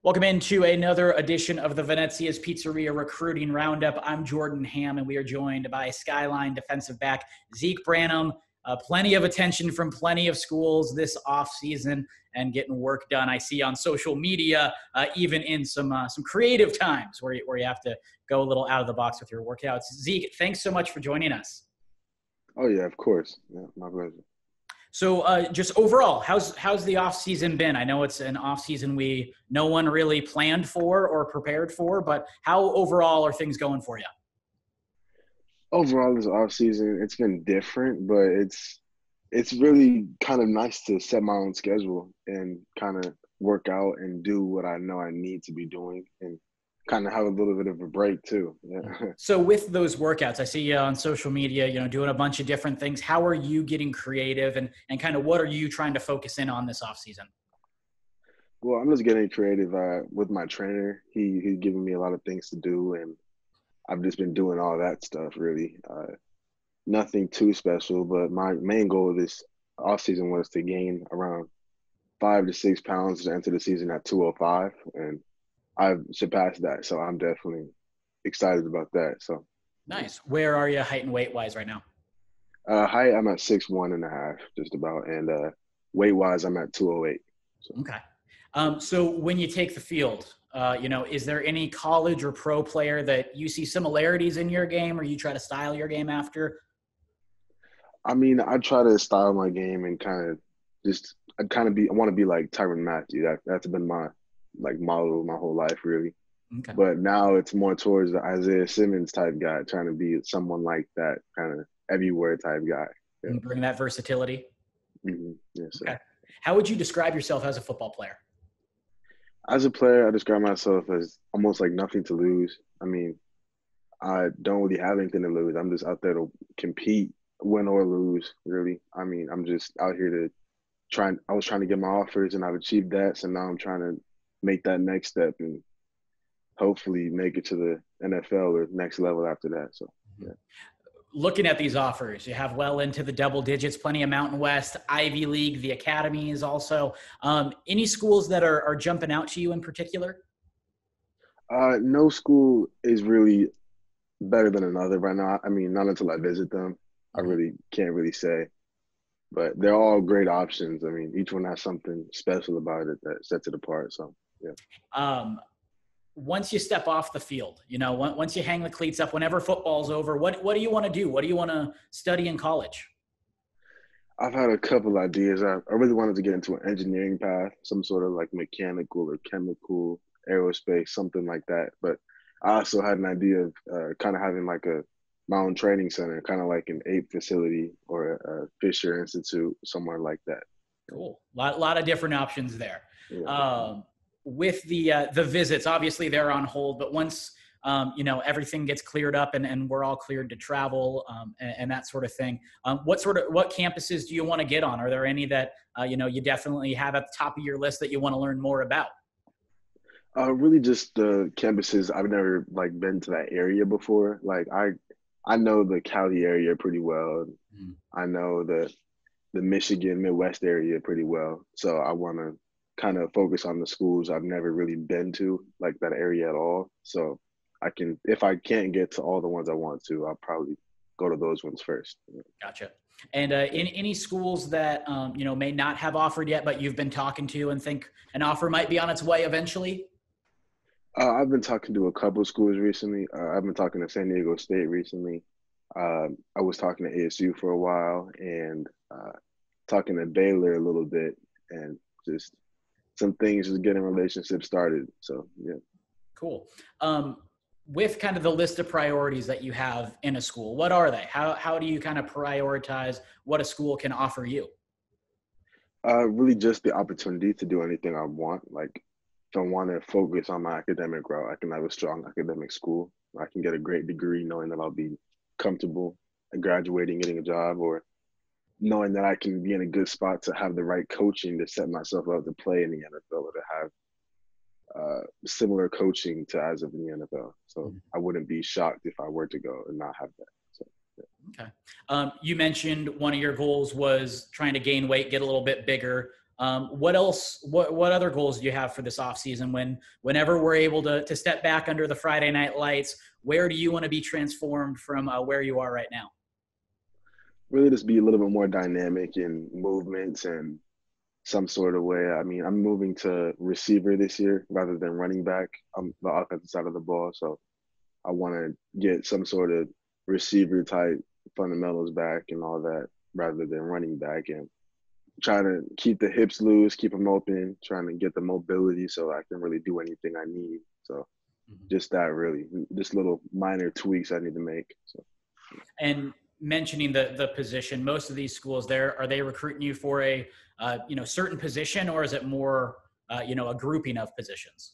Welcome into another edition of the Venezia's Pizzeria Recruiting Roundup. I'm Jordan Ham, and we are joined by Skyline defensive back Zeke Branham. Plenty of attention from plenty of schools this offseason and getting work done. I see on social media, even in some creative times where you have to go a little out of the box with your workouts. Zeke, thanks so much for joining us. Oh, yeah, of course. Yeah, my pleasure. So just overall, how's the off season been? I know it's an off season no one really planned for or prepared for, but how overall are things going for you? Overall, this off season, it's been different, but it's really kind of nice to set my own schedule and kind of work out and do what I know I need to be doing and kind of have a little bit of a break too. Yeah. So with those workouts, I see you on social media, doing a bunch of different things. How are you getting creative and kind of what are you trying to focus in on this off season? Well, I'm just getting creative with my trainer. He's giving me a lot of things to do, and I've just been doing all that stuff really. Nothing too special, but my main goal of this off season was to gain around 5 to 6 pounds to enter the season at 205, and I've surpassed that, so I'm definitely excited about that. So nice. Where are you height and weight wise right now? Height, I'm at 6'1.5", just about, and weight wise, I'm at 208. So. Okay. So when you take the field, is there any college or pro player that you see similarities in your game, or you try to style your game after? I mean, I try to style my game and I want to be like Tyrann Mathieu. That's been my model my whole life, really. Okay. But now it's more towards the Isaiah Simmons type guy, trying to be someone like that kind of everywhere type guy. Yeah. And bring that versatility. Mm-hmm. Yes, sir. Okay. How would you describe yourself as a football player? As a player, I describe myself as almost like nothing to lose. I mean, I don't really have anything to lose. I'm just out there to compete, win or lose, really. I mean, I'm just out here to I was trying to get my offers, and I've achieved that. So now I'm trying to make that next step and hopefully make it to the NFL or next level after that. So, yeah. Looking at these offers, you have well into the double digits, plenty of Mountain West, Ivy League, the academies also. Any schools that are jumping out to you in particular? No school is really better than another right now. I mean, not until I visit them. I really can't really say. But they're all great options. I mean, each one has something special about it that sets it apart. So, yeah. Once you step off the field, once you hang the cleats up, whenever football's over, what do you want to do? What do you want to study in college? I've had a couple ideas. I really wanted to get into an engineering path, some sort of like mechanical or chemical, aerospace, something like that. But I also had an idea of kind of having like my own training center, kind of like an APE facility or a Fisher Institute, somewhere like that. Cool. Lot of different options there. Yeah. With the visits, obviously they're on hold, but once, everything gets cleared up and we're all cleared to travel and that sort of thing, what campuses do you want to get on? Are there any that, you definitely have at the top of your list that you want to learn more about? Really just the campuses. I've never been to that area before. I know the Cali area pretty well. I know the Michigan Midwest area pretty well. So I want to kind of focus on the schools I've never really been to, like that area at all. So if I can't get to all the ones I want to, I'll probably go to those ones first. Gotcha. And in any schools that, may not have offered yet, but you've been talking to and think an offer might be on its way eventually? I've been talking to a couple of schools recently. I've been talking to San Diego State recently. I was talking to ASU for a while and talking to Baylor a little bit, and just some things, just getting relationships started. So, yeah. Cool. With kind of the list of priorities that you have in a school, what are they? How do you kind of prioritize what a school can offer you? Really just the opportunity to do anything I want. If I want to focus on my academic route, I can have a strong academic school. I can get a great degree knowing that I'll be comfortable graduating, getting a job, or knowing that I can be in a good spot to have the right coaching to set myself up to play in the NFL or to have similar coaching to as of in the NFL. So I wouldn't be shocked if I were to go and not have that. So, yeah. Okay. You mentioned one of your goals was trying to gain weight, get a little bit bigger. What else? What other goals do you have for this offseason? Whenever we're able to step back under the Friday night lights, where do you want to be transformed from where you are right now? Really, just be a little bit more dynamic in movements and some sort of way. I mean, I'm moving to receiver this year rather than running back. I'm the offensive side of the ball, so I want to get some sort of receiver type fundamentals back and all that rather than running back, and trying to keep the hips loose, keep them open, trying to get the mobility so I can really do anything I need. So just that really, just little minor tweaks I need to make. So. And mentioning the position, most of these schools there, are they recruiting you for a certain position, or is it more a grouping of positions?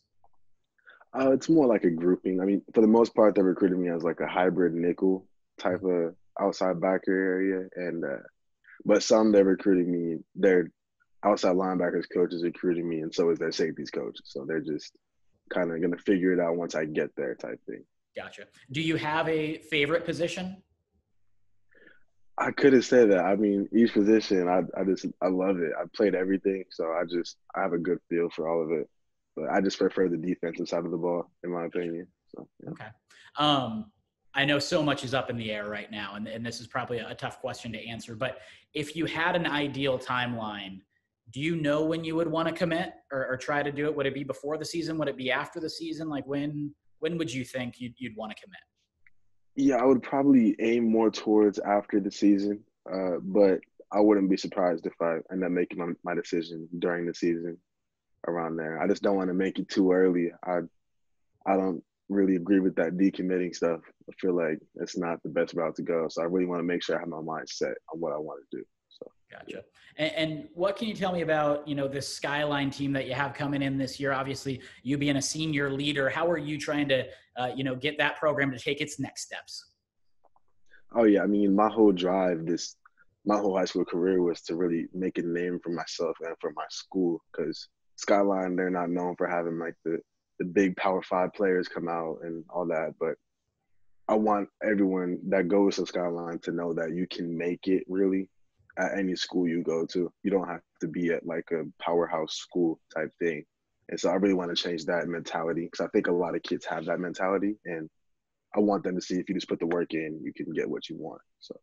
It's more like a grouping. I mean, for the most part, they're recruiting me as like a hybrid nickel type of outside backer area, and but some they're recruiting me. Their outside linebackers coach is recruiting me, and so is their safeties coach. So they're just kind of gonna figure it out once I get there, type thing. Gotcha. Do you have a favorite position? I couldn't say that. I mean, each position, I love it. I played everything, so I have a good feel for all of it. But I just prefer the defensive side of the ball, in my opinion. So yeah. Okay. I know so much is up in the air right now, and this is probably a tough question to answer, but if you had an ideal timeline, do you know when you would want to commit or try to do it? Would it be before the season? Would it be after the season? Like when would you think you'd want to commit? Yeah, I would probably aim more towards after the season, but I wouldn't be surprised if I end up making my decision during the season around there. I just don't want to make it too early. I don't really agree with that decommitting stuff. I feel like it's not the best route to go. So I really want to make sure I have my mind set on what I want to do. So Gotcha. And what can you tell me about, this Skyline team that you have coming in this year? Obviously, you being a senior leader, how are you trying to, get that program to take its next steps? oh yeah, I mean my whole high school career was to really make a name for myself and for my school, because Skyline, they're not known for having like the big Power Five players come out and all that, but I want everyone that goes to Skyline to know that you can make it really at any school you go to. You don't have to be at like a powerhouse school type thing. And so I really want to change that mentality, because I think a lot of kids have that mentality, and I want them to see if you just put the work in, you can get what you want. So